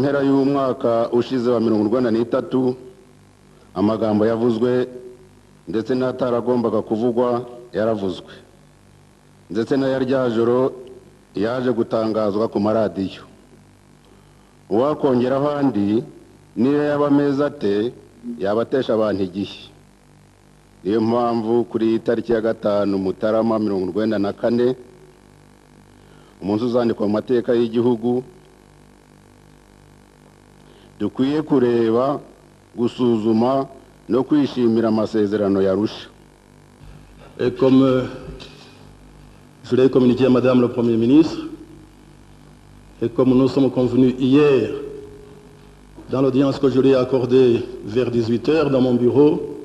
mpera y'umwaka ushize wa 1993 amagambo yavuzwe ndetse n'ataragombaga kuvugwa yaravuzwe ndetse na yarya joro yaje gutangazwa ku maradiyo. Uwakongeraho andi niyo yaba meza ate yabatesha abantu igihe. Niyo mpamvu kuri tariki ya 5 Mutarama 1994 umunsi uzandikwa mu mateka y'igihugu dukwiye kureba gusuzuma no kwishimira amasezerano yarusha. Et comme je l'ai communiqué à Madame le Premier ministre, et comme nous sommes convenus hier, dans l'audience que je lui ai accordée vers 18 h dans mon bureau,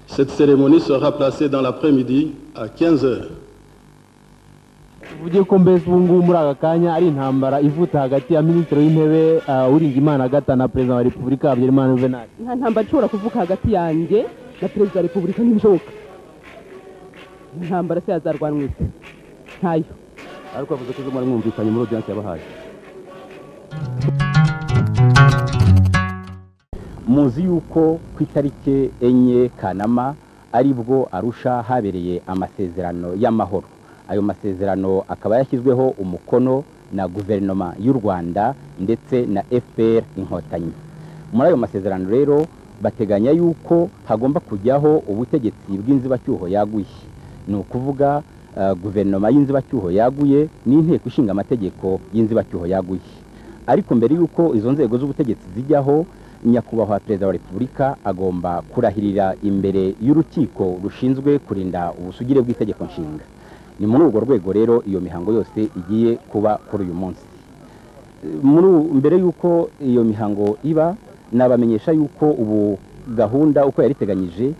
cette cérémonie sera placée dans l'après-midi à 15 h. Uvugiye ko mbese ubu ngubu muri aka kanya ari intambara ivuta hagati ya minisitiri w'intebe Uwiringiyimana Agatha na perezida wa Repubulika Habyarimana Juvenal. Nta ntambara ishobora kuvuka hagati yanjye na perezida wa Repubulika n'ibishoboka. Intambara se yazarwanwa isi ntayo. Ariko avuze ko muri mwumvikanye muri audience yabahaye. Muzi yuko ku itariki 4 Kanama aribwo Arusha habereye amasezerano y'amahoro. Ayo masezerano akaba yashyizweho umukono na guverinoma y'u Rwanda ndetse na FPR Inkotanyi. Muri ayo masezerano rero bateganya yuko hagomba kujyaho ubutegetsi bw'inzibacyuho yaguye. Ni ukuvuga guverinoma y'inzibacyuho yaguye n'inteko ishinga amategeko y'inzibacyuho yaguye. Ariko mbere yuko izo nzego z'ubutegetsi zijyaho, nyakubahwa perezida wa Repubulika agomba kurahirira imbere y'urukiko rushinzwe kurinda ubusugire bw'itegeko nshinga. Ni muri urwo rwego rero iyo mihango yose igiye kuba kuri uyu munsi. Mbere yuko iyo mihango iba, nabamenyesha yuko ubu gahunda uko yariteganyije,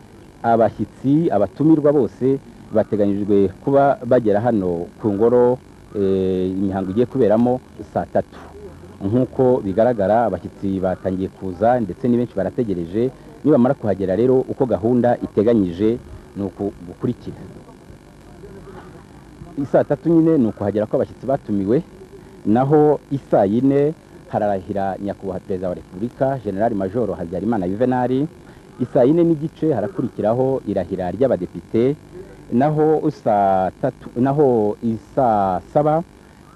abashyitsi abatumirwa bose bateganyijwe kuba bagera hano ku ngoro imihango igiye kuberamo saa 3. Nkuko bigaragara abashyitsi batangiye kuza ndetse ni benshi barategereje. Nibamara kuhagera rero uko gahunda iteganyije ni gukurikira. Isaa 3 nyine ni ukuhagera ko abashyitsi batumiwe, naho isaa 4 hararahira nyakubahwa perezida wa Repubulika General Major Habyarimana Juvenal. Isaa 4 n'igice harakurikiraho irahira ry'abadepite, naho isaa 3 naho isaa 7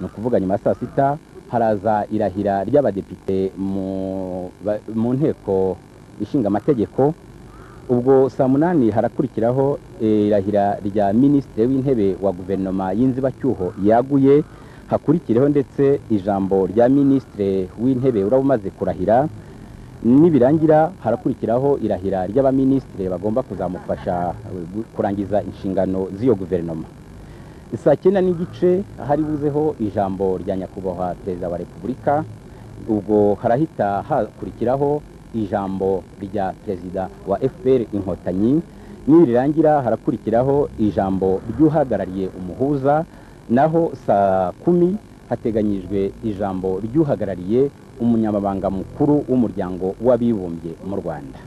ni ukuvuga nyuma saa 6 haraza irahira ry'abadepite mu nteko ishinga amategeko. Ubwo saa 8 harakurikiraho irahira rya minisitiri w'intebe wa guverinoma y'inzibacyuho yaguye, hakurikireho ndetse ijambo rya minisitiri w'intebe urabumaze kurahira. Nibirangira harakurikiraho irahira ry'abaminisitiri bagomba kuzamufasha kurangiza inshingano z'iyo guverinoma. Saa 9 n'igice hari buzeho ijambo rya nyakubahwa perezida wa Repubulika. Ubwo harahita hakurikiraho ijambo rya perezida wa FPR Inkotanyi. Nibirangira harakurikiraho ijambo ry'uhagarariye umuhuza, naho saa 10 hateganyijwe ijambo ry'uhagarariye umunyamabanga mukuru w'umuryango w'abibumbye mu Rwanda.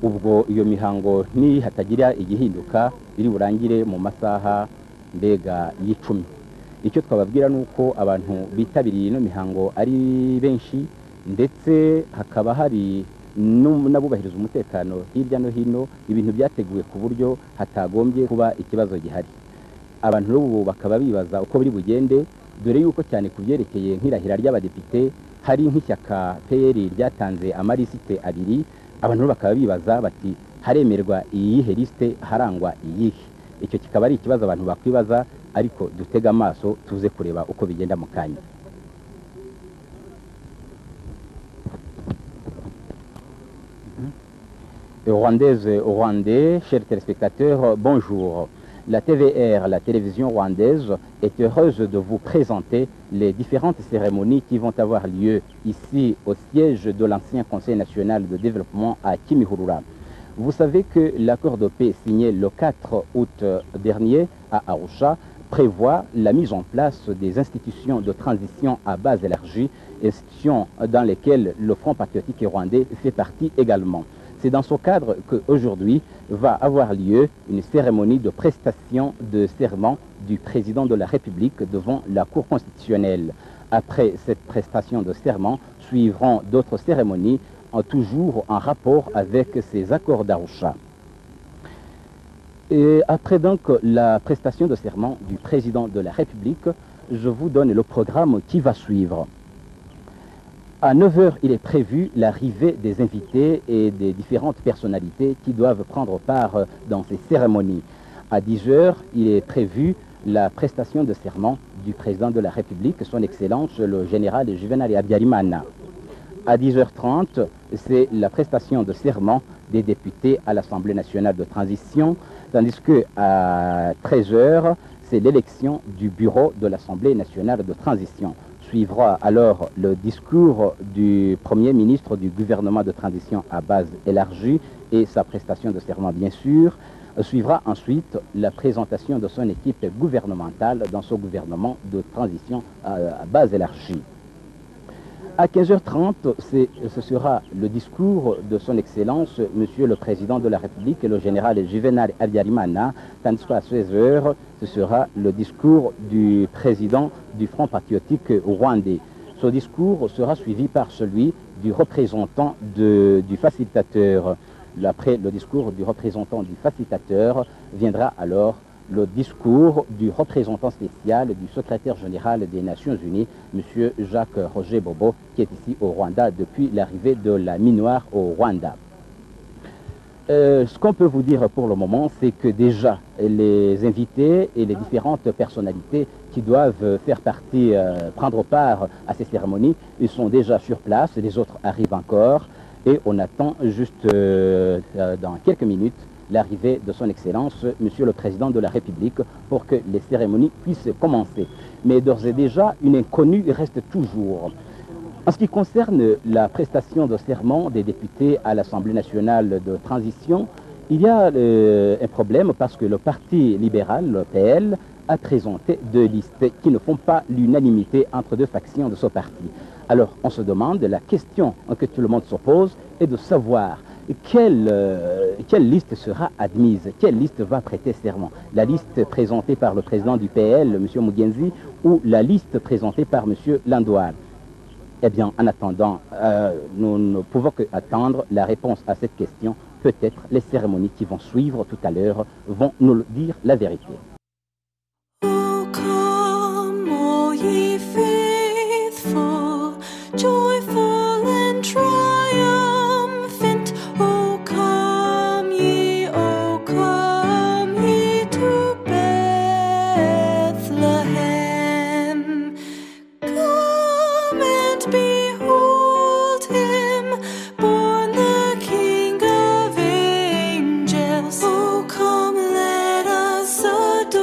Ubwo iyo mihango ni hatagira igihinduka biri burangire mu masaha mbega y'10. Icyo twababwira nuko abantu bitabiriye ino mihango ari benshi, ndetse hakaba hari n'abubahiriza umutekano hirya no hino. Ibintu byateguwe ku buryo hatagombye kuba ikibazo gihari. Abantu rero bakaba bibaza uko biri bugende, dore yuko cyane kubyerekeye nk'irahira ry'abadepite hari nk'ishyaka PL ryatanze amarisite 2. Abantu bakaba bibaza bati haremerwa iyihe liste harangwa iyihe. Icyo kikaba ari ikibazo abantu bakwibaza, ariko dutega amaso tuze kureba uko bigenda mu kanya. Rwandaises, Rwandais, chers téléspectateurs, bonjour. La TVR, la télévision rwandaise, est heureuse de vous présenter les différentes cérémonies qui vont avoir lieu ici au siège de l'ancien Conseil national de développement à Kimihurura. Vous savez que l'accord de paix signé le 4 août dernier à Arusha prévoit la mise en place des institutions de transition à base élargie, institutions dans lesquelles le Front patriotique rwandais fait partie également. C'est dans ce cadre qu'aujourd'hui va avoir lieu une cérémonie de prestation de serment du président de la République devant la Cour constitutionnelle. après cette prestation de serment, suivront d'autres cérémonies, toujours en rapport avec ces accords d'Arusha. Et après donc la prestation de serment du président de la République, je vous donne le programme qui va suivre. À 9 h, il est prévu l'arrivée des invités et des différentes personnalités qui doivent prendre part dans ces cérémonies. À 10 h, il est prévu la prestation de serment du président de la République, son Excellence le général Juvenal Habyarimana. À 10h30, c'est la prestation de serment des députés à l'Assemblée nationale de transition, tandis qu'à 13 h, c'est l'élection du bureau de l'Assemblée nationale de transition. Suivra alors le discours du Premier ministre du gouvernement de transition à base élargie et sa prestation de serment, bien sûr. Suivra ensuite la présentation de son équipe gouvernementale dans son gouvernement de transition à base élargie. À 15h30, ce sera le discours de son Excellence, Monsieur le Président de la République, le général Juvenal Habyarimana, tandis qu'à 16h, ce sera le discours du président du Front patriotique rwandais. Ce discours sera suivi par celui du représentant du facilitateur. Après le discours du représentant du facilitateur, viendra alors le discours du représentant spécial du secrétaire général des Nations Unies, M. Jacques-Roger Bobo, qui est ici au Rwanda depuis l'arrivée de la MINUAR au Rwanda. Ce qu'on peut vous dire pour le moment, c'est que déjà les invités et les différentes personnalités qui doivent faire partie, prendre part à ces cérémonies, ils sont déjà sur place, les autres arrivent encore, et on attend juste dans quelques minutes l'arrivée de son Excellence, Monsieur le Président de la République, pour que les cérémonies puissent commencer. Mais d'ores et déjà, une inconnue reste toujours. En ce qui concerne la prestation de serment des députés à l'Assemblée nationale de transition, il y a un problème parce que le Parti libéral, le PL, a présenté deux listes qui ne font pas l'unanimité entre deux factions de ce parti. Alors, on se demande, la question que tout le monde se pose est de savoir quelle liste sera admise, quelle liste va prêter serment. La liste présentée par le président du PL, M. Mugenzi, ou la liste présentée par M. Landoual. Eh bien, en attendant, nous ne pouvons qu'attendre la réponse à cette question. Peut-être les cérémonies qui vont suivre tout à l'heure vont nous dire la vérité. O come, all ye faithful, joyful and triumphant. O come ye to Bethlehem. Come and behold him, born the King of angels. O come, let us adore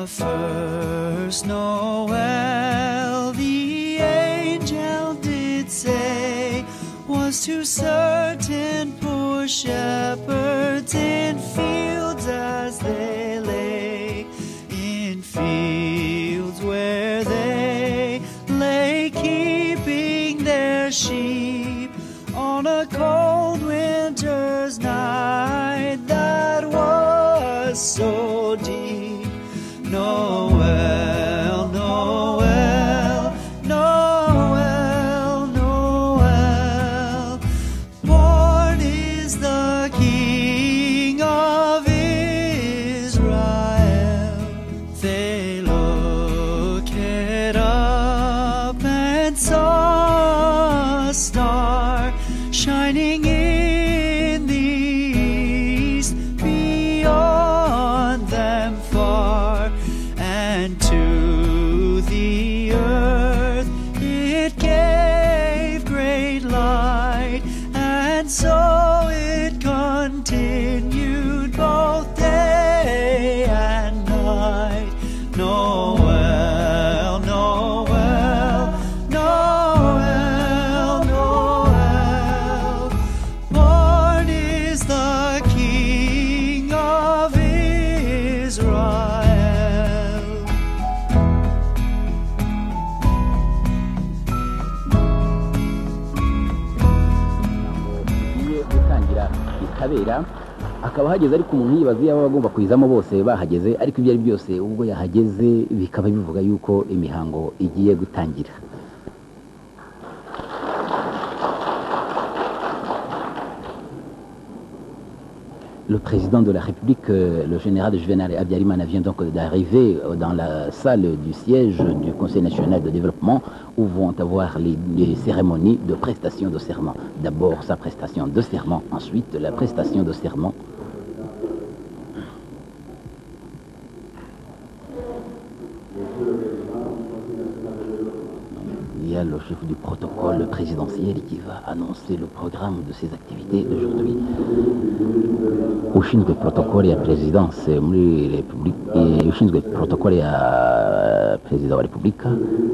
The first Noel, the angel did say, was to certain poor shepherds in fields as they lay, in fields where they lay keeping their sheep on a cold winter's night that was so deep. Noel, Noel, Noel, Noel, born is the King of Israel. They looked up and saw a star shining in the east beyond them far, and to the earth it gave great light, and so it continued both day and night. Noel, Noel, Noel, Noel, born is the King of Israel. Igiye gutangira ikabera hakaba hageze, ariko umuntu yibaza iyo baba bagomba kuyizamo bose bahageze, ariko ibyo ari byose ubwo yahageze bikaba bivuga yuko imihango igiye gutangira. Le président de la République, le général Juvenal Habyarimana, vient donc d'arriver dans la salle du siège du Conseil national de développement où vont avoir les cérémonies de prestation de serment. D'abord sa prestation de serment, ensuite la prestation de serment. Il y a le chef du protocole présidentiel qui va annoncer le programme de ses activités d'aujourd'hui. Ushinzwe protokole ya presidence muri Republika, ushinzwe protokole ya perezida wa Repubulika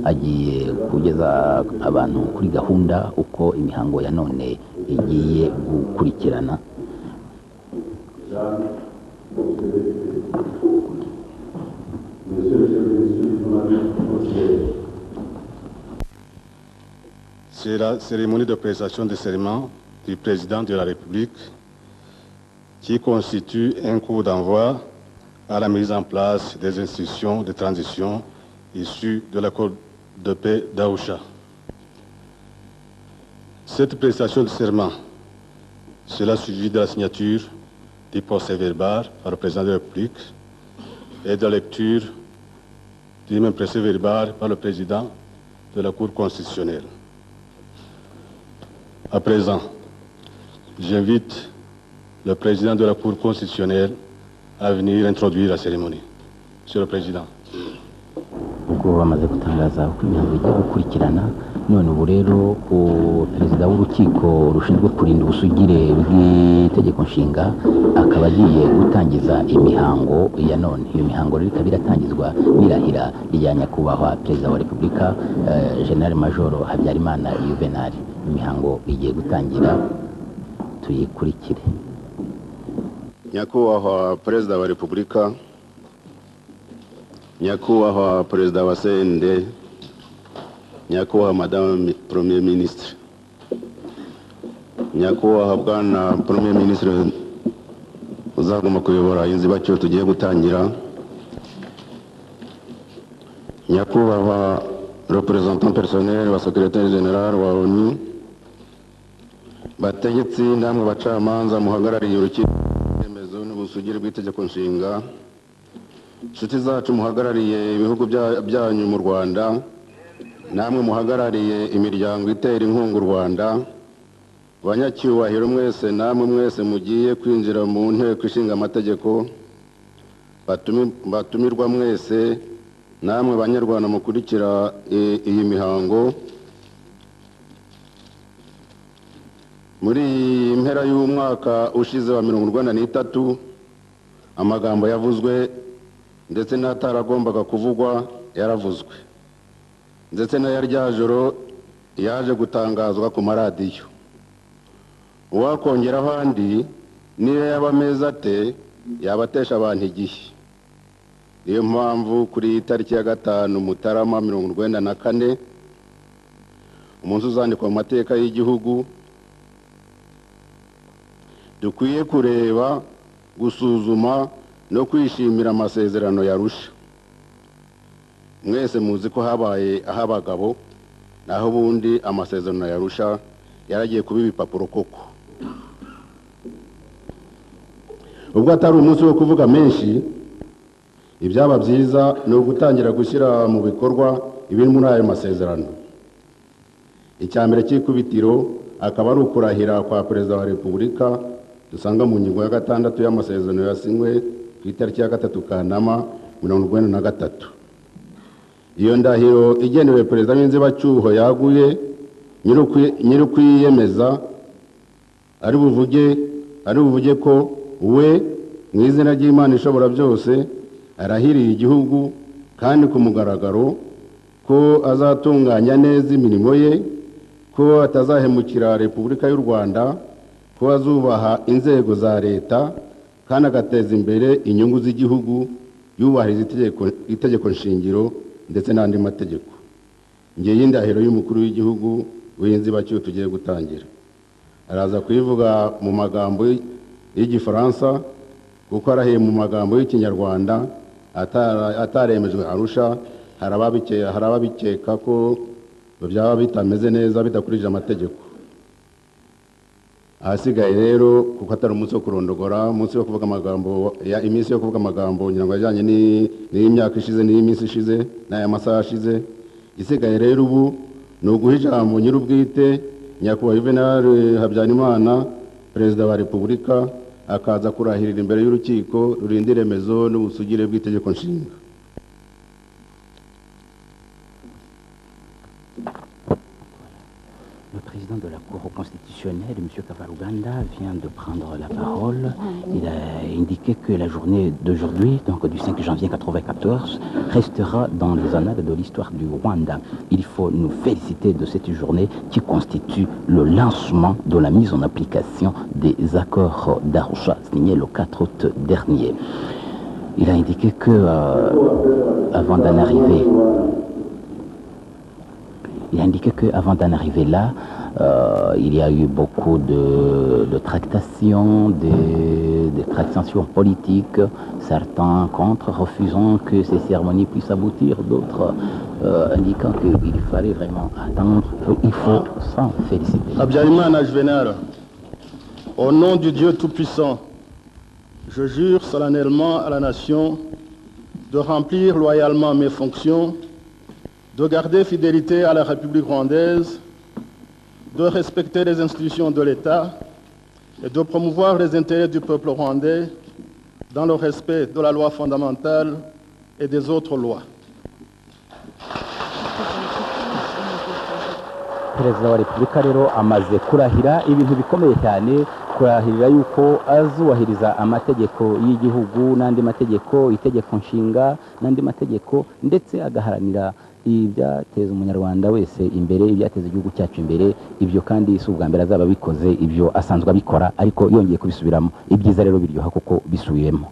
agiye kugeza abantu kuri gahunda uko imihango ya none igiye gukurikirana. C'est la cérémonie de prestation de serment du président de la République qui constitue un coup d'envoi à la mise en place des institutions de transition issues de l'accord de paix d'Arusha. Cette prestation de serment sera suivie de la signature du procès-verbal par le président de la République et de la lecture du même procès-verbal par le président de la Cour constitutionnelle. À présent, j'invite le président de la Cour constitutionnelle à venir introduire la cérémonie. Monsieur le Président. Ubwo bamaze gutangaza uko imihango igiye gukurikirana, none ubu rero perezida w'urukiko rushinzwe kurinda ubusugire bw'itegeko nshinga akaba agiye gutangiza imihango ya none. Iyo mihango rero ikaba iratangizwa n'irahira rya nyakubahwa perezida wa Repubulika General Major Habyarimana Juvenal. Imihango igiye gutangira, tuyikurikire. Nyakubahwa perezida wa Repubulika, nyakubahwa perezida wa CND, nyakubahwa madame premier ministre, nyakubahwa bwana premier ministre uzagomba kuyobora inzibacyuho tugiye gutangira, nyakubahwa représentant personnel wa secrétaire général wa ONU, bategetsi namwe bacamanza muhagarariye urukiko remezo n'ubusugire bw'itegeko nshinga, inshuti zacu muhagarariye ibihugu byanyu mu Rwanda, namwe muhagarariye imiryango itera inkunga u Rwanda, banyacyubahiro mwese namwe mwese mugiye kwinjira mu nteko ishinga amategeko, batumirwa mwese namwe banyarwanda mukurikira iyi mihango. Muri impera y'umwaka ushize wa 1993 amagambo yavuzwe ndetse n'ataragombaga kuvugwa yaravuzwe, ndetse na rya joro yaje gutangazwa ku maradiyo. Uwakongeraho andi niyo yaba ameza ate yabatesha abantu igihe. Niyo mpamvu kuri tariki ya 5 Mutarama 1994 umunsi uzandikwa mu mateka y'igihugu, dukwiye kureba, gusuzuma no kwishimira amasezerano yarusha. Mwese muzi ko habaye ahabagabo, naho ubundi amasezerano yarusha yaragiye kuba ibipapuro koko. Ubwo atari umunsi wo kuvuga menshi, ibyaba byiza ni ugutangira gushyira mu bikorwa ibiri muri ayo masezerano. Icyambere cy'ikubitiro akaba ari ukurahira kwa Perezida wa Repubulika dusanga mu ngingo ya 6 y'amasezerano yasinywe ku itariki ya 3 Kanama 1993. Iyo ndahiro igenewe Perezida w'inzibacyuho yaguye nyir'ukwiyemeza ari buvuge ko we mu izina ry'Imana ishobora byose arahiriye igihugu kandi ku mugaragaro ko azatunganya neza imirimo ye, ko atazahemukira Repubulika y'u Rwanda, ko azubaha inzego za leta kandi agateza imbere inyungu z'igihugu, yubahiriza itegeko nshingiro ndetse n'andi mategeko. Ngiye y'indahiro y'umukuru w'igihugu w'inzibacyuho tugiye gutangira. Araza kuyivuga mu magambo y'Igifaransa kuko arahiye mu magambo y'Ikinyarwanda ataremejwe Arusha. Harababikeka ko byaba bitameze neza, bidakurije amategeko. Ahasigaye rero kuko atari umunsi wo kurondogora, umunsi wo kuvuga amagambo iminsi yo kuvuga amagambo ngira ngo ajyanye n'imyaka ishize n'iminsi ishize n'aya masaha ashize. Isigaye rero ubu ni uguha ijambo nyir'ubwite Nyakubahwa Juvenal Habyarimana, Perezida wa Repubulika, akaza kurahirira imbere y'urukiko rurinda iremezo n'ubusugire bw'itegeko nshinga. Le président de la Cour constitutionnelle, M. Kavaruganda, vient de prendre la parole. Il a indiqué que la journée d'aujourd'hui, donc du 5 janvier 1994, restera dans les annales de l'histoire du Rwanda. Il faut nous féliciter de cette journée qui constitue le lancement de la mise en application des accords d'Arusha, signés le 4 août dernier. Il a indiqué que, avant d'en arriver là, il y a eu beaucoup de tractations, des tractations politiques, certains contre, refusant que ces cérémonies puissent aboutir, d'autres indiquant qu'il fallait vraiment attendre. Il faut s'en féliciter. Habyarimana Juvenal, au nom du Dieu Tout-Puissant, je jure solennellement à la nation de remplir loyalement mes fonctions, de garder fidélité à la République rwandaise, de respecter les institutions de l'État et de promouvoir les intérêts du peuple rwandais dans le respect de la loi fondamentale et des autres lois. Perezida wa Repubulika rero amaze kurahira ibintu bikomeye cyane, kurahirira yuko azubahiriza amategeko y'igihugu n'andi mategeko, itegeko nshinga n'andi mategeko, ndetse agaharanira ibyateza umunyarwanda wese imbere, ibyateza igihugu cyacu imbere. Ibyo kandi si ubwa mbere azaba bikoze, ibyo asanzwe abikora, ariko yongeye kubisubiramo. Ibyiza rero biryoha kuko bisubiyemo.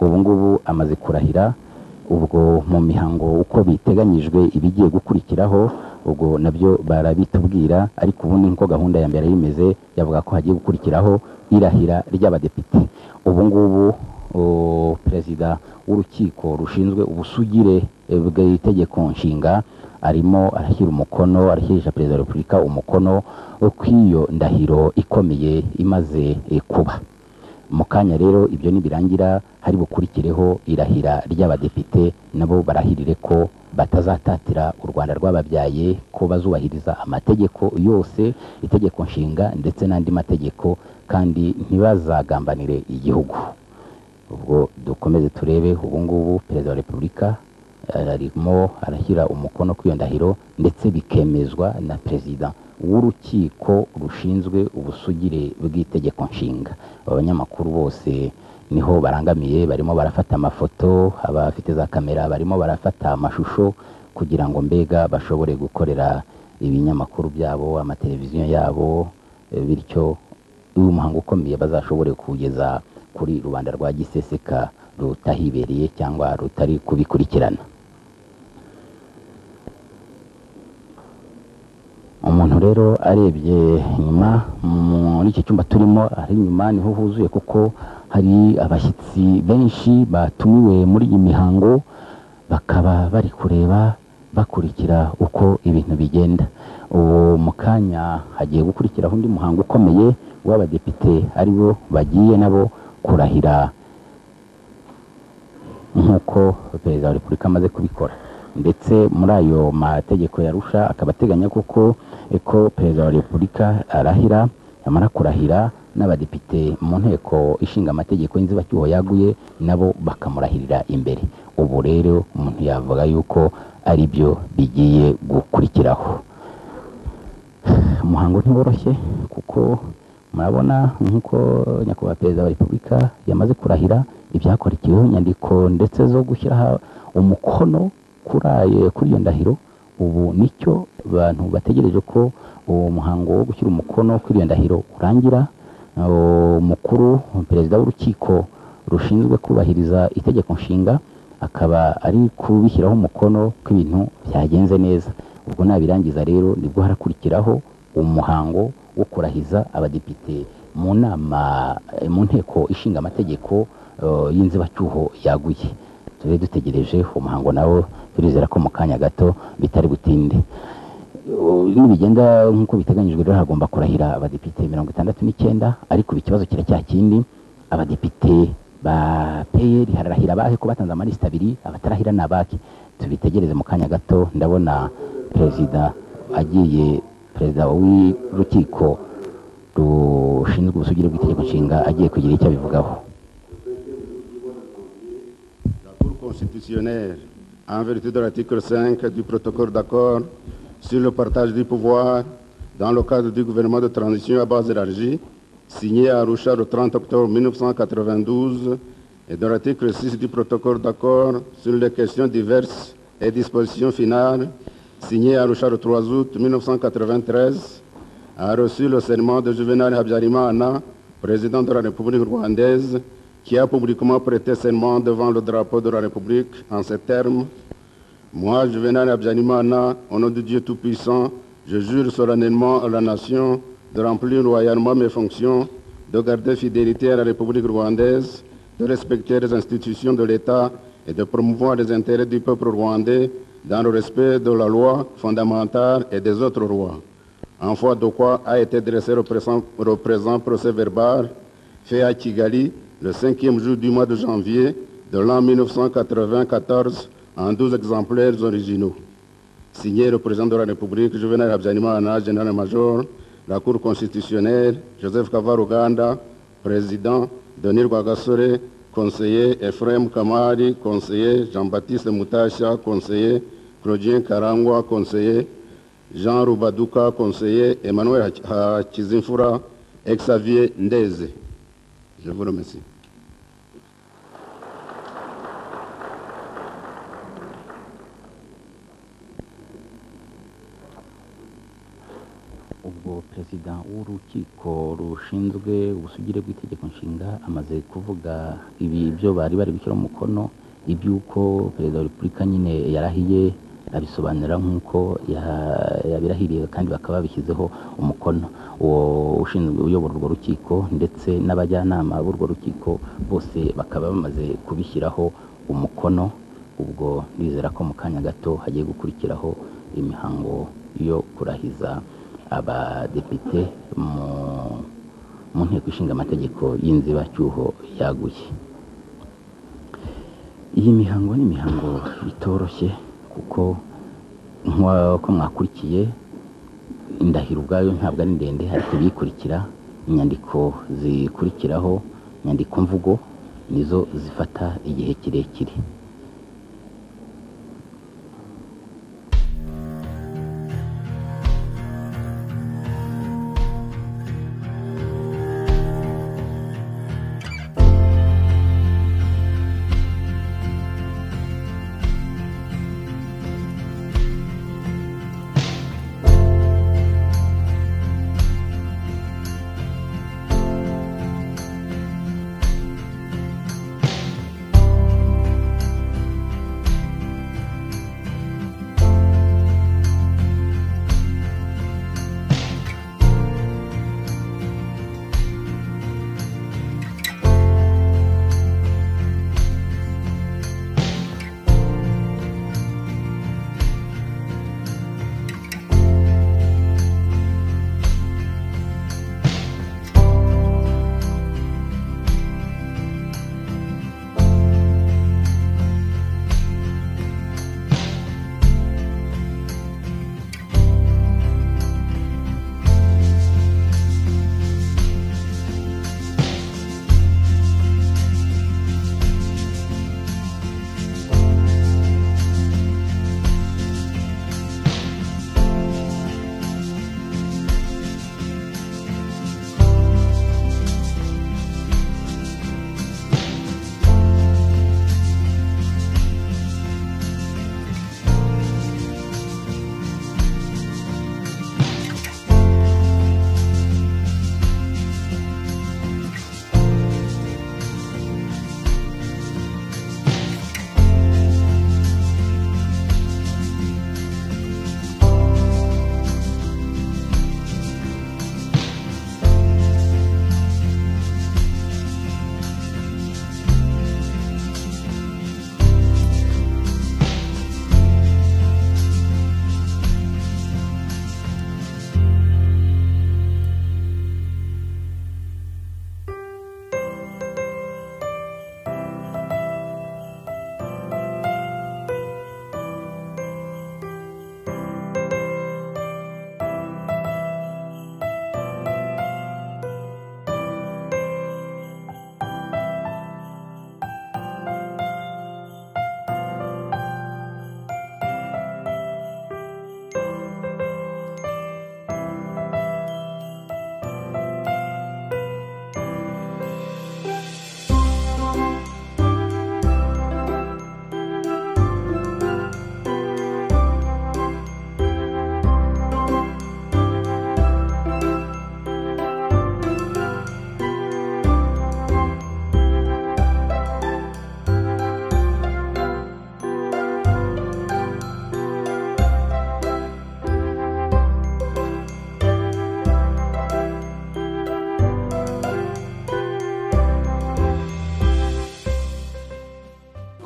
Ubu ngubu amaze kurahira, ubwo mu mihango uko biteganyijwe ibigiye gukurikiraho, ubwo nabyo barabitubwira, ariko ubundi nko gahunda ya mbere yimeze yavuga ko hagiye gukurikiraho irahira ry'abadepite. Ubu ngubu perezida w'urukiko rushinzwe ubusugire bw'itegeko nshinga arimo arashyira umukono, arashyirisha Perezida wa Repubulika umukono kw'iyo ndahiro ikomeye imaze kuba. Mu kanya rero ibyo nibirangira hari bukurikireho irahira ry'abadepite, nabo barahirire ko batazatatira u Rwanda rwababyaye, ko bazubahiriza amategeko yose, itegeko nshinga ndetse n'andi mategeko, kandi ntibazagambanire igihugu. Ubwo dukomeze turebe. Ubu ngubu Perezida wa Repubulika arimo arashyira umukono kw'iyo ndahiro, ndetse bikemezwa na Perezida w'urukiko rushinzwe ubusugire bw'itegeko nshinga. Abanyamakuru bose niho barangamiye, barimo barafata amafoto, abafite za kamera barimo barafata amashusho kugira ngo mbega bashobore gukorera ibinyamakuru byabo, amateleviziyo yabo, bityo uyu muhango ukomeye bazashobore kugeza kuri rubanda rwa giseseka rutahibereye cyangwa rutari kubikurikirana. Umuntu rero arebye inyuma muri iki cyumba turimo, ari inyuma niho huzuye kuko hari abashyitsi benshi batumiwe muri iyi mihango, bakaba bari kureba bakurikira uko ibintu bigenda. Uwo mu kanya hagiye gukurikiraho undi muhango ukomeye w'abadepite aribo bagiye nabo kurahira nk'uko perezida wa repubulika amaze kubikora, ndetse muri ayo mategeko yarusha akaba ateganya ko perezida wa repubulika arahira, yamara kurahira n'abadepite mu nteko ishinga amategeko y'inzibacyuho yaguye nabo bakamurahirira imbere. Ubu rero umuntu yavuga yuko ari byo bigiye gukurikiraho. Umuhango ntiworoshye kuko murabona nk'uko nyakubahwa perezida wa repubulika yamaze kurahira, ibyakurikiyeho inyandiko ndetse zo gushyiraho umukono kuri iyo ndahiro. Ubu nicyo abantu bategereje ko uwo muhango wo gushyira umukono kuri iyo ndahiro urangira. Umukuru perezida w'urukiko rushinzwe kubahiriza itegeko nshinga akaba ari kubishyiraho umukono ko ibintu byagenze neza. Ubwo nabirangiza rero nibwo harakurikiraho umuhango wo kurahiza abadepite mu nama mu nteko ishinga amategeko y'inzibacyuho yaguye. Tube dutegereje umuhango nawo, turizera ko mu kanya gato bitari butinde. Nibigenda nk'uko biteganyijwe rero hagomba kurahira abadepite 69, ariko ikibazo kiracyakindi, abadepite ba PL hararahira abahe ko batanze amalisita abiri, abatarahira n'abaki. Tubitegereze mu kanya gato, ndabona perezida agiye, perezida w'urukiko rushinzwe ubusugire bw'itegeko nshinga agiye kugira icyo abivugaho. La Cour constitutionnelle, en vertu de l'article 5 du protocole d'accord sur le partage du pouvoir dans le cadre du gouvernement de transition à base élargie, signé à Arusha le 30 octobre 1992, et de l'article 6 du protocole d'accord sur les questions diverses et dispositions finales, signé à Arusha le 3 août 1993, a reçu le serment de Juvenal Habyarimana, président de la République rwandaise, qui a publiquement prêté serment devant le drapeau de la République en ces termes: moi, Juvenal Habyarimana, au nom de Dieu Tout-Puissant, je jure solennellement à la nation de remplir loyalement mes fonctions, de garder fidélité à la République rwandaise, de respecter les institutions de l'État et de promouvoir les intérêts du peuple rwandais dans le respect de la loi fondamentale et des autres lois. En foi de quoi a été dressé le présent procès verbal fait à Kigali le 5e jour du mois de janvier de l'an 1994 en 12 exemplaires originaux. Signé le président de la République, Juvenal Habyarimana, général-major, la Cour constitutionnelle, Joseph Kavaruganda, président, Denis Rwagasore, conseiller, Ephraim Kamari, conseiller, Jean-Baptiste Mutasha, conseiller, Claudien Karangwa, conseiller, Jean Rubaduka, conseiller, Emmanuel Hakizimfura, Xavier Ndeze. Je vous remercie. Ubwo perezida w'urukiko rushinzwe ubusugire bw'itegeko nshinga amaze kuvuga ibi byo bari gushyira umukono, iby'uko perezida wa repubulika nyine yarahiye, abisobanura nk'uko yabirahiriye kandi bakaba babishyizeho umukono. Uwo ushinzwe uyobora urwo rukiko ndetse n'abajyanama b'urwo rukiko bose bakaba bamaze kubishyiraho umukono. Ubwo nizera ko mu kanya gato hagiye gukurikiraho imihango yo kurahiza abadepite mu nteko ishinga amategeko y'inzibacyuho yaguye. Iyi mihango ni imihango itoroshye kuko nk'uko mwakurikiye, indahiro ubwayo ntabwo ari ndende, ariko ibikurikira, inyandiko zikurikiraho, inyandiko mvugo, nizo zifata igihe kirekire.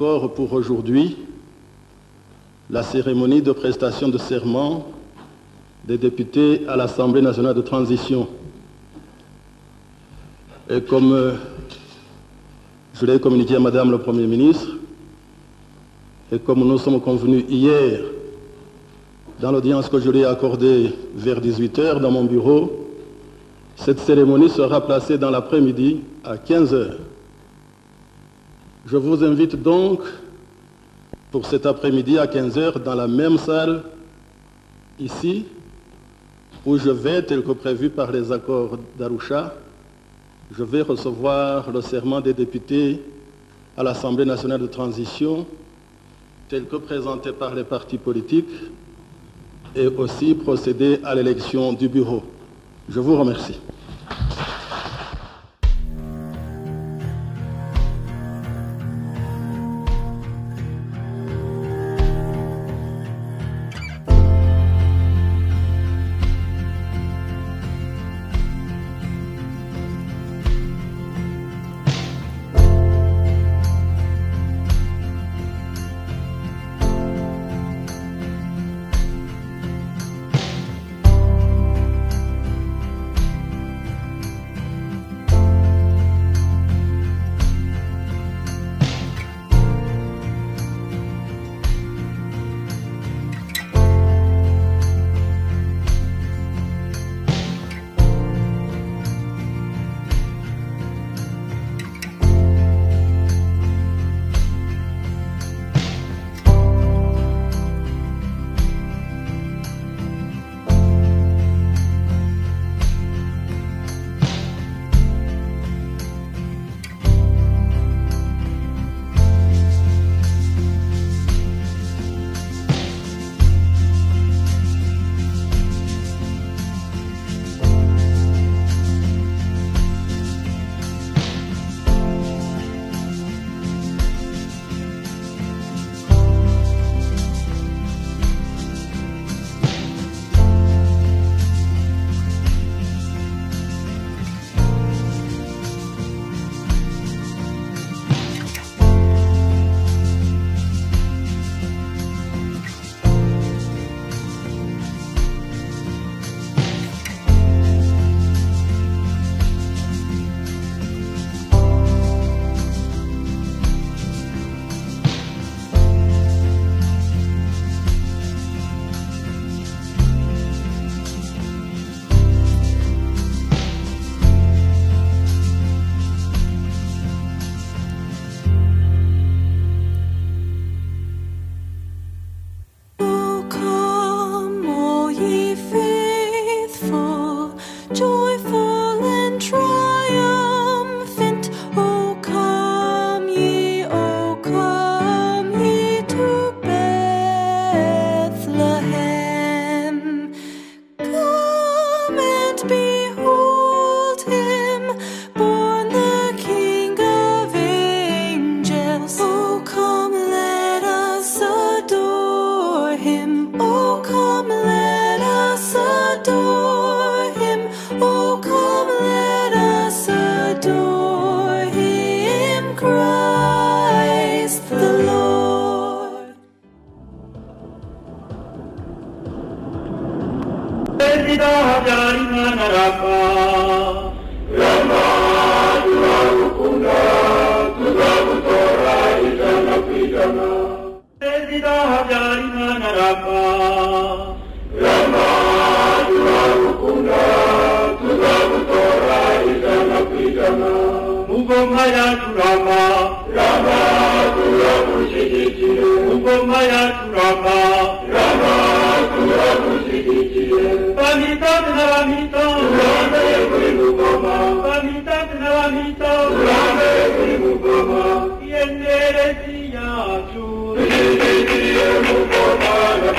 encore pour aujourd'hui la cérémonie de prestation de serment des députés à l'Assemblée nationale de transition. Et comme je l'ai communiqué à Madame le Premier ministre, et comme nous sommes convenus hier, dans l'audience que je lui ai accordée vers 18 h dans mon bureau, cette cérémonie sera placée dans l'après-midi à 15 h. Je vous invite donc pour cet après-midi à 15 h dans la même salle, ici, où je vais, tel que prévu par les accords d'Arusha, je vais recevoir le serment des députés à l'Assemblée nationale de transition, tel que présenté par les partis politiques, et aussi procéder à l'élection du bureau. Je vous remercie.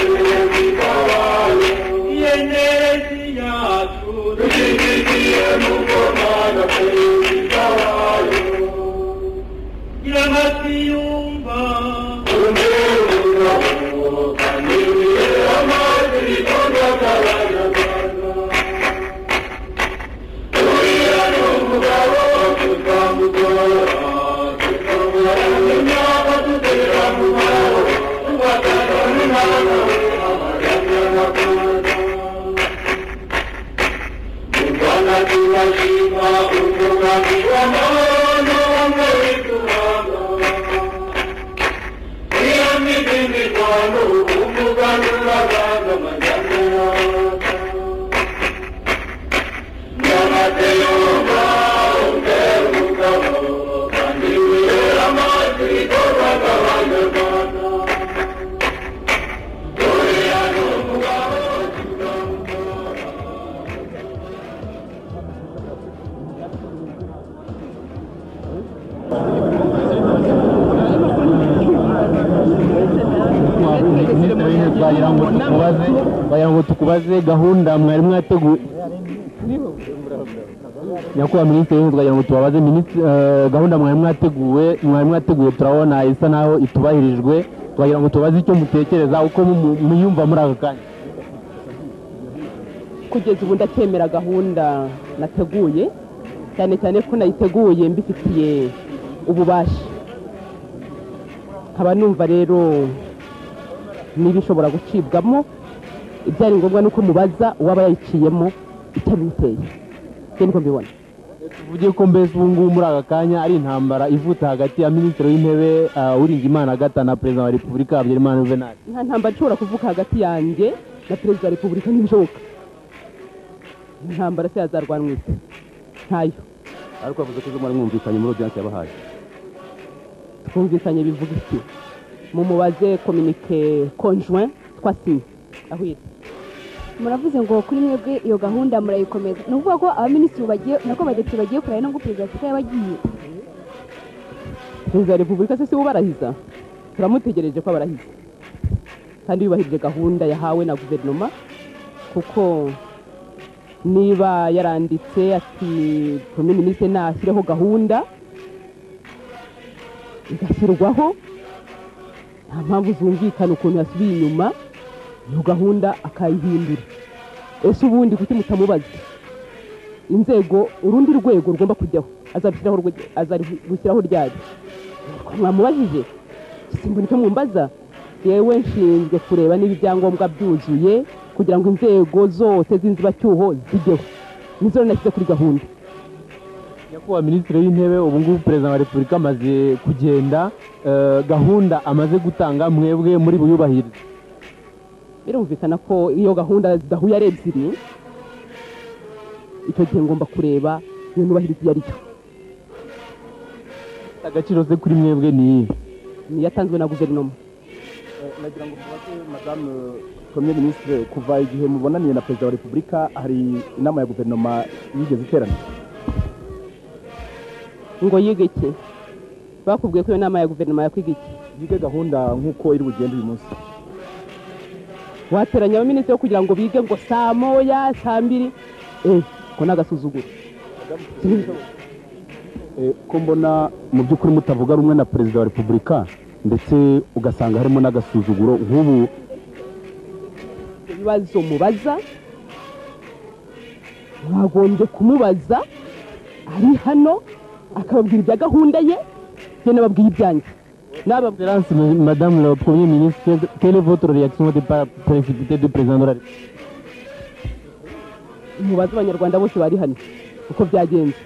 Thank you. bagira ngo tukubaze gahunda mwari mwateguye nyakubahwa minisitiri w'intebe twagira ngo tubabaze gahunda mwari mwateguye turabona isa naho itubahirijwe twagira ngo tubaze icyo mutekereza uko muyumva muri aka kanya kugeza ubu ndacyemera gahunda nateguye cyane cyane ko nayiteguye mbifitiye ububasha nkaba numva rero niba ishobora gucibwamo ibyari ngombwa nuko mubaza uwaba yayiciyemo icyo bimuteye niko mbibona tuvuge ko mbese ubu ngubu muri aka kanya ari intambara ivuta hagati ya minisitiri w'intebe Uwiringiyimana Agatha na perezida wa repubulika Habyarimana Juvenal. nta ntambara ishobora kuvuka hagati yanjye na perezida wa repubulika ntibishoboka. intambara se yazarwanwa ite ntayo. ariko bavuze ko izo mwari mwumvikanye muri audience yabahaye. twumvikanye bivuga iki mumubaze communique conjoint twasinye aho iri. muravuze ngo kuri mwebwe iyo gahunda murayikomeza ni ukuvuga ko abaminisitiri bagiye nako badepite bagiye kurahira no perezida wa repubulika yabagiye. perezida wa repubulika se si we ubarahiza turamutegereje ko abarahiza kandi yubahirije gahunda yahawe na guverinoma kuko niba yaranditse ati premier ministre nashyireho gahunda igashyirwaho nta mpamvu zumvikana ukuntu yasubiye inyuma iyo gahunda akayihindura. ese ubundi kuki mutamubaza inzego urundi rwego rugomba kujyaho azarushyiraho ryari mwamubajije simbona icyo mwumbaza. yewe nshinzwe kureba niba ibyangombwa byuzuye kugira ngo inzego zose z'inzibacyuho zijyeho nizo nashyize kuri gahunda. nyakubahwa minisitiri w'intebe ubu ngubu perezida wa repubulika amaze kugenda gahunda amaze gutanga mwebwe muri buyubahirize. birumvikana ko iyo gahunda zidahuye ari ebyiri icyo gihe ngomba kureba iyo nubahiriza iyo ari cyo. agaciro se kuri mwebwe ni yatanzwe na guverinoma. nagira ngo tubaze madame premier ministre kuva igihe mubonaniye na perezida wa repubulika hari inama ya guverinoma yigeze iterana ngo yige iki bakubwiye ko iyo nama ya guverinoma yakwiga iki yige gahunda nk'uko iri bugende uyu munsi. wateranya abaminisitiri kugira ngo bige ngo saa moya saa mbiri ko n'agasuzuguro. ko mbona mu by'ukuri mutavuga rumwe na perezida wa repubulika ndetse ugasanga harimo n'agasuzuguro nk'ubu. ibibazo mubaza mwagombye kumubaza ari hano akababwira ibya gahunda ye njye nababwiye ibyanjye. Madame le Premier ministre, quelle est votre réaction au départ précipité du président de la République? mubaze abanyarwanda bose bari hano uko byagenze.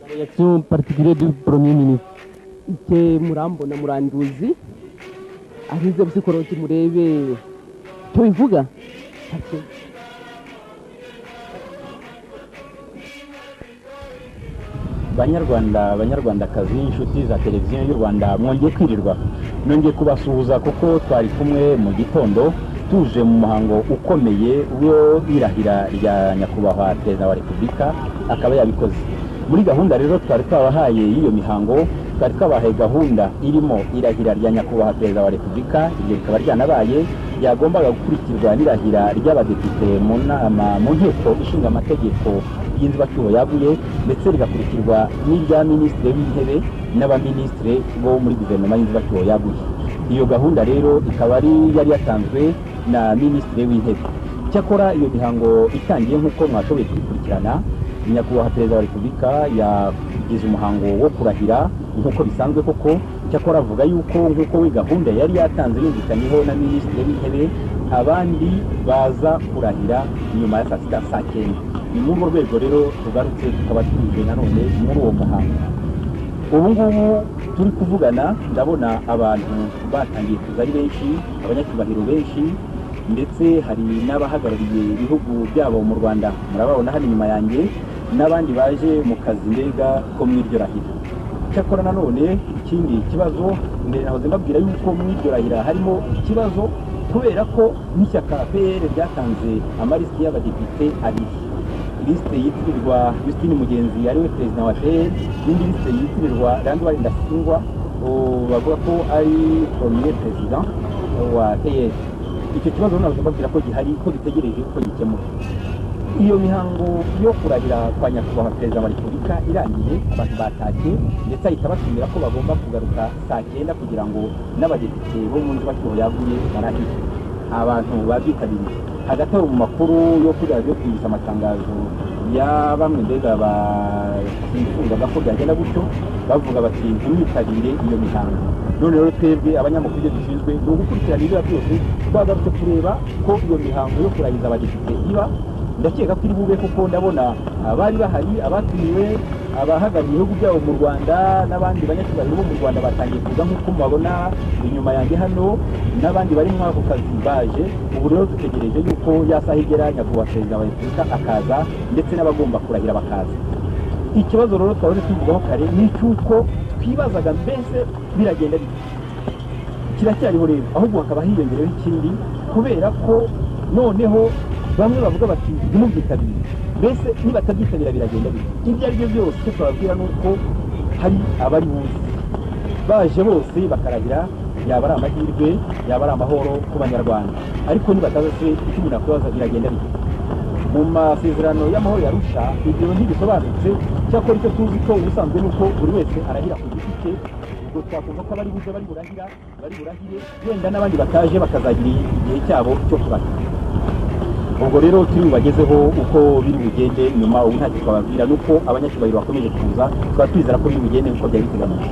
La réaction particulière du Premier ministre. ike murambona muranduzi arize psychologue murebe cyo bivuga. banyarwandakazi inshuti za televiziyo y'u Rwanda mwongeye kwirirwa nongeye kubasuhuza kuko twari kumwe mu gitondo tuje mu muhango ukomeye wo irahira rya nyakubahwa perezida wa repubulika akaba yabikoze. muri gahunda rero twari twabahaye y'iyo mihango twari twabahaye gahunda irimo irahira rya nyakubahwa perezida wa repubulika ibyo bikaba ryanabaye yagombaga gukurikirwa n'irahira ry'abadepite mu nama mu nteko ishinga amategeko y'inzibacyuho yaguye ndetse rigakurikirwa n'irya minisitiri w'intebe n'abaminisitiri bo muri guverinoma y'inzibacyuho yaguye. iyo gahunda rero ikaba yari yatanzwe na minisitiri w'intebe. cyakora iyo mihango itangiye nk'uko mwashoboye kubikurikirana nyakubahwa perezida wa repubulika yagize umuhango wo kurahira nk'uko bisanzwe koko. cyakora avuga yuko nk'uko we gahunda yari yatanze yumvikanyeho na minisitiri w'intebe abandi baza kurahira nyuma ya saa sita saa cyenda. Ni muri urwo rwego rero tugarutse tukaba tuje nanone muri uwo muhango. Ubu ngubu turi kuvugana ndabona abantu batangiye kuza ari benshi, abanyacyubahiro benshi, ndetse hari n'abahagarariye ibihugu byabo mu Rwanda murababona hano inyuma yanjye, n'abandi baje mu kazi mbega ko mw'iryo rahira. Cyakora nanone ikindi kibazo mbere nahoze mbabwira yuko mw'iryo rahira harimo ikibazo kubera ko n'ishyaka PL ryatanze amalisiti y'abadepite abiri. Lisite yitirirwa Justine Mugenzi ariwe perezida wa PL, n'indi lisite yitirirwa Randwari Ndasingwa bavuga ko ari premier president wa PL. Icyo kibazo nahoze mbabwira ko gihari, ko bitegereje ko gikemuka. Iyo mihango yo kurahira kwa nyakubahwa perezida wa repubulika irangiye, abantu batashye ndetse ahita batumira ko bagomba kugaruka saa cyenda kugira ngo n'abadepite bo mu nzibacyuho yaguye barahire. Abantu babyitabiriye hagati aho mu makuru yo kuri radiyo kwibutsa amatangazo ya bamwe mbega bifuzaga ko byagenda gutyo, bavuga bati ntimwitabire iyo mihango. None rero twebwe abanyamakuru ibyo dushinzwe ni ugukurikirana ibyo byose, twagarutse kureba ko iyo mihango yo kurahiza abadepite iba. Ndakeka ko iri bube kuko ndabona abari bahari, abatumiwe, abahagarariye ibihugu byabo mu Rwanda n'abandi banyacyubahiro bo mu Rwanda batangiye kuza nk'uko mubabona inyuma yanjye hano, n'abandi bari muri ako kazi baje. Ubu rero dutegereje yuko yasaha igera nyakubahwa perezida wa repubulika akaza ndetse n'abagomba kurahira bakaza. Ikibazo rero twari tuvugaho kare ni cy'uko twibazaga mbese biragenda bite. Kiracyariho rero, ahubwo hakaba hiyongereho ikindi kubera ko noneho bamwe bavuga bati ntimubyitabire, mbese nibatabyitabira biragenda bite. Ibyo ari byo byose icyo twababwira ni uko hari abari buze baje bose bakarahira, yaba ari amahirwe yaba ari amahoro ku banyarwanda. Ariko nibataza se icyo umuntu akwibaza biragenda bite. Mu masezerano y'amahoro ya Arusha ibyo ntibisobanutse, cyakora icyo tuzi ko ubusanzwe ni uko buri wese arahira ku giti cye. Ubwo twakumva ko abari buze bari burahire, wenda n'abandi bataje bakazagira igihe cyabo cyo kurahira. Ubwo rero turi bubagezeho uko biri bugende nyuma. Ubu ntacyo twababwira, nuko abanyacyubahiro bakomeje kuza, tukaba twizera ko biri bugende nk'uko byari biteganyijwe.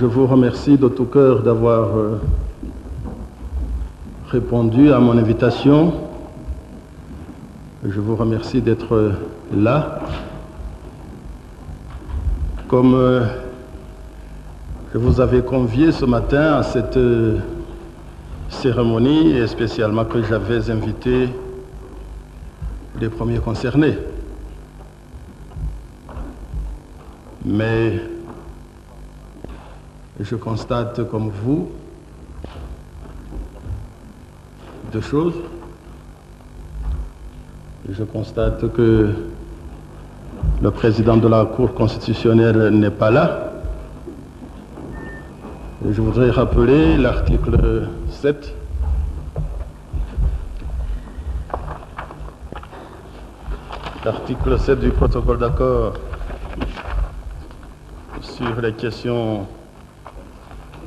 Je vous remercie de tout cœur d'avoir répondu à mon invitation. Je vous remercie d'être là. Comme je vous avais convié ce matin à cette cérémonie, et spécialement que j'avais invité les premiers concernés. Mais je constate comme vous deux choses. Je constate que le président de la Cour constitutionnelle n'est pas là. Et je voudrais rappeler l'article 7 du protocole d'accord sur les questions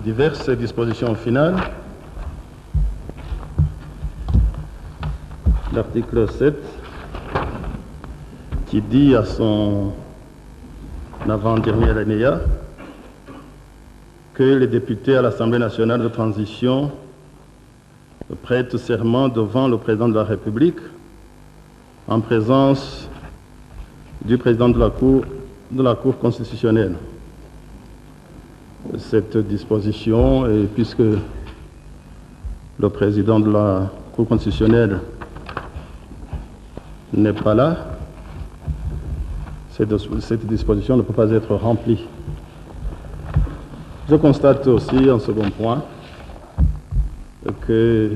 diverses et dispositions finales. L'article 7 qui dit à son avant-dernier alinéa que les députés à l'Assemblée nationale de transition prêtent serment devant le président de la République en présence du président de la Cour constitutionnelle. Cette disposition, et puisque le président de la Cour constitutionnelle n'est pas là, cette disposition ne peut pas être remplie. Je constate aussi, en second point, que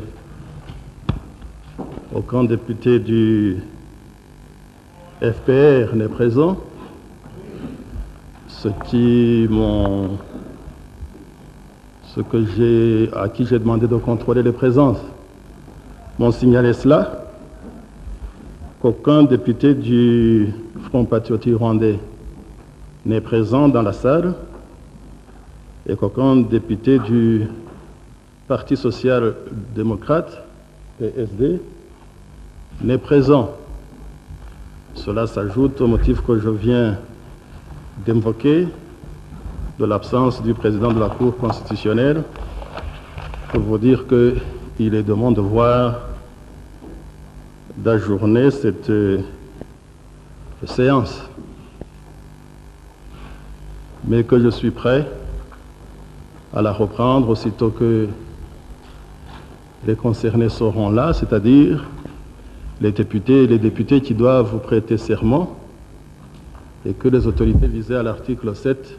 aucun député du FPR n'est présent, à qui j'ai demandé de contrôler les présences m'ont signalé cela, qu'aucun député du Front patriotique rwandais n'est présent dans la salle et qu'aucun député du Parti social-démocrate, PSD, n'est présent. Cela s'ajoute au motif que je viens d'évoquer de l'absence du président de la Cour constitutionnelle pour vous dire qu'il est de mon devoir d'ajourner cette séance, mais que je suis prêt à la reprendre aussitôt que les concernés seront là, c'est-à-dire les députés qui doivent vous prêter serment et que les autorités visées à l'article 7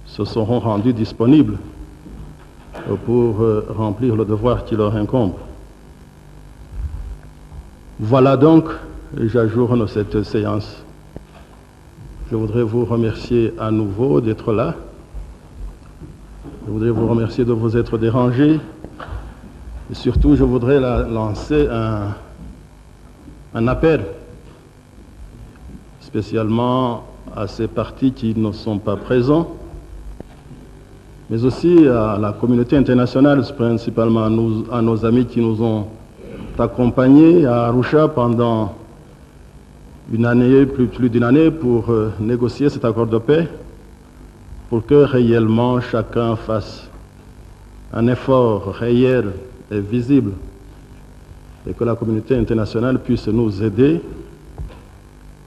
se seront rendues disponibles pour remplir le devoir qui leur incombe. Voilà donc, j'ajourne cette séance. Je voudrais vous remercier à nouveau d'être là. Je voudrais vous remercier de vous être dérangés. Et surtout, je voudrais lancer un appel, spécialement à ces partis qui ne sont pas présents, mais aussi à la communauté internationale, principalement à nos amis qui nous ont accompagnés à Arusha pendant une année, plus d'une année, pour négocier cet accord de paix, pour que réellement chacun fasse un effort réel et visible et que la communauté internationale puisse nous aider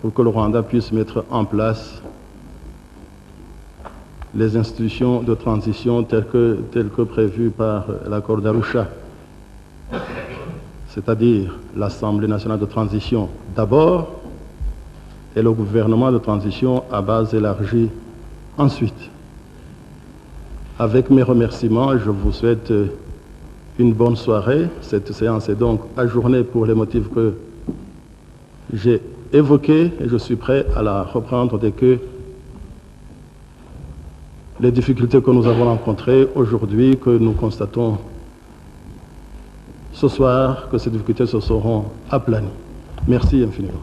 pour que le Rwanda puisse mettre en place les institutions de transition telles que prévues par l'accord d'Arusha, c'est-à-dire l'Assemblée nationale de transition d'abord et le gouvernement de transition à base élargie ensuite. Avec mes remerciements, je vous souhaite une bonne soirée. Cette séance est donc ajournée pour les motifs que j'ai évoqués et je suis prêt à la reprendre dès que les difficultés que nous avons rencontrées aujourd'hui, que nous constatons ce soir, que ces difficultés se seront aplanies. Merci infiniment.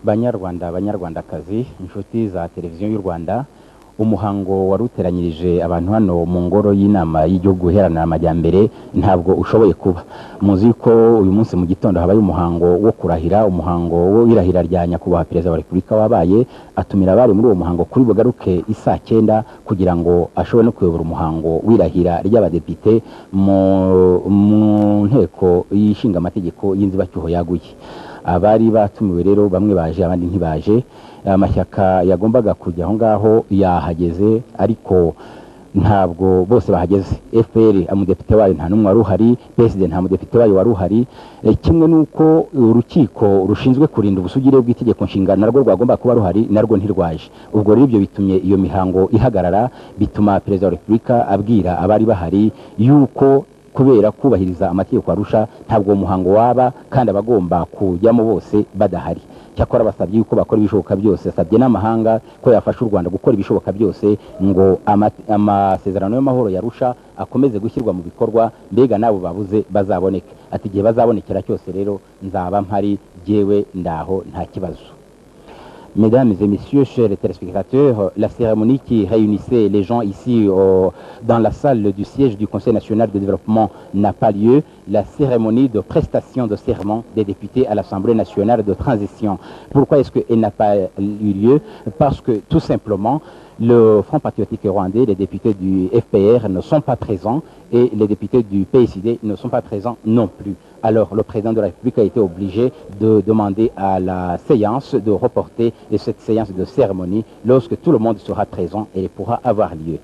banyarwanda banyarwandakazi inshuti za televiziyo y'u Rwanda umuhango waruteranyirije abantu hano mu ngoro y'inama y'igihugu iharanira amajyambere ntabwo ushoboye kuba muzi ko uyu munsi mu gitondo habaye umuhango wo kurahira umuhango wo irahira rya nyakubahwa perezida wa repubulika wabaye atumira abari muri uwo muhango kuri bugaruke isaa 9 kugira ngo ashobore no kuyobora umuhango w'irahira ry'abadepite mu nteko y'ishinga amategeko y'inzibacyuho yaguye abari batumiwe rero bamwe baje abandi ntibaje amashyaka yagombaga kujya aho ngaho yahageze ariko ntabwo bose bahageze FPR amudepite wayo nta numwe waruhari PSD nta mudepite wayo waruhari kimwe nuko urukiko rushinzwe kurinda ubusugire bw'itegeko nshingano narwo rwagomba kuba ruhari narwo ntirwaje ubwo rero ibyo bitumye iyo mihango ihagarara bituma perezida wa repubulika abwira abari bahari yuko kubera kubahiriza amategeko arusha ntabwo umuhango waba kandi abagomba kujyamo bose badahari cyakora basabye yuko bakora ibishoboka byose asabye n'amahanga ko yafasha u Rwanda gukora ibishoboka byose ngo amasezerano y'amahoro yarusha akomeze gushyirwa mu bikorwa mbega nabo babuze bazaboneke ati igihe bazabonekera cyose rero nzaba mpari jewe ndaho nta kibazo. Mesdames et messieurs, chers téléspectateurs, la cérémonie qui réunissait les gens ici dans la salle du siège du Conseil national de développement n'a pas lieu. La cérémonie de prestation de serment des députés à l'Assemblée nationale de transition. Pourquoi est-ce qu'elle n'a pas eu lieu? Parce que tout simplement, le Front patriotique rwandais, les députés du FPR ne sont pas présents et les députés du PSD ne sont pas présents non plus. Alors, le président de la République a été obligé de demander à la séance de reporter cette séance de cérémonie lorsque tout le monde sera présent et elle pourra avoir lieu.